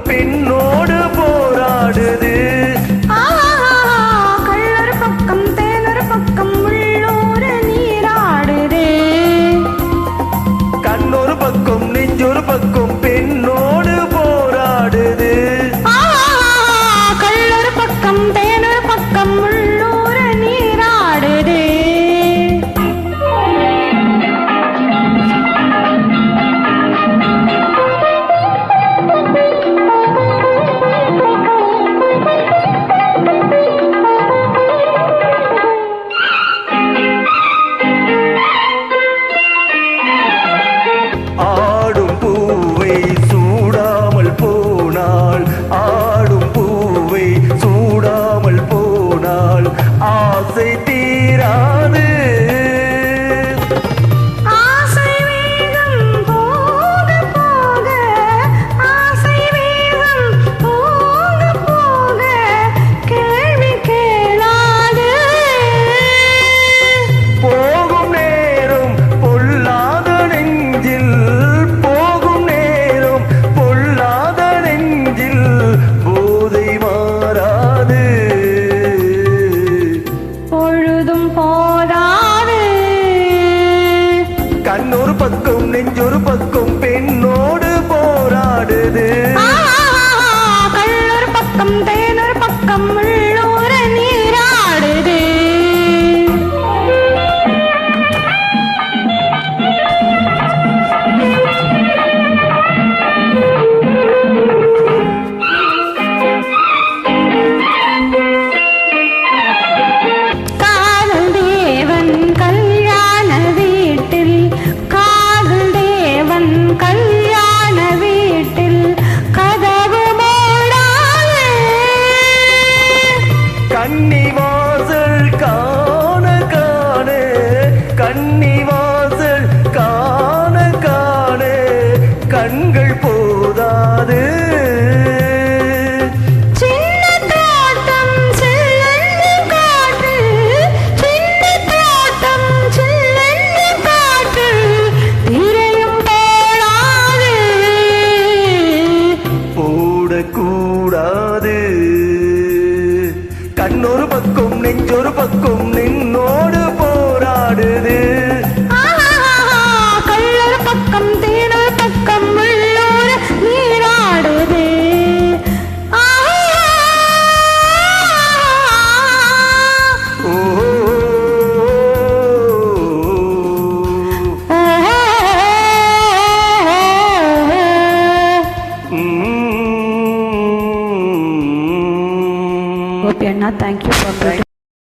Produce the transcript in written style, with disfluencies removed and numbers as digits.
பெண்ணோடு போராடுது. கள்ளொரு பக்கம் தேனொரு பக்கம் உள்ளூர நீராடுது. கண்ணொரு பக்கம் நெஞ்சொரு பக்கம் பெண்ணோடு போராடுது. கள்ளொரு பக்கம் தேனொரு பக்கம் உள்ளூர நீராடுது. ஆடும் பூவை சூடாமல் போனால், ஆடும் பூவை சூடாமல் போனால் ஆசை தீராது. ஆசை வேகம் போக போக, ஆசை வேகம் போக போக கேள்வி கேளாது. போகும் நேரம் பொல்லாத நெஞ்சில், போகும் நேரம் பொல்லாத நெஞ்சில் போதை மாறாது. பொழுதும் போதாது. கண்ணொரு பக்கம் நெஞ்சொரு பக்கம் பெண்ணோடு போராடுது. கள்ளொரு பக்கம் தேனொரு பக்கம் உள்ளூர நீராடுது. காதல் தேவன் கல்யாண வீட்டில், காதல் தேவன் கல்யாண வீட்டில் கதவு மூடாது. கன்னிவாசல் காண காண, கன்னிவாசல் காண காண கண்கள் போதாது. சின்ன தோட்டம் சில்லென்று காட்டு, சின்ன தோட்டம் சில்லென்று காட்டு திரையும் போடாது. போடக்கூடாது. கண்ணொரு பக்கம் நெஞ்சொரு பக்கம் நின்னோடு போராடுது. கள்ளொரு பக்கம் தேனொரு பக்கம் உள்ளூர நீராடுது. ஓ Gopi Anna, thank you for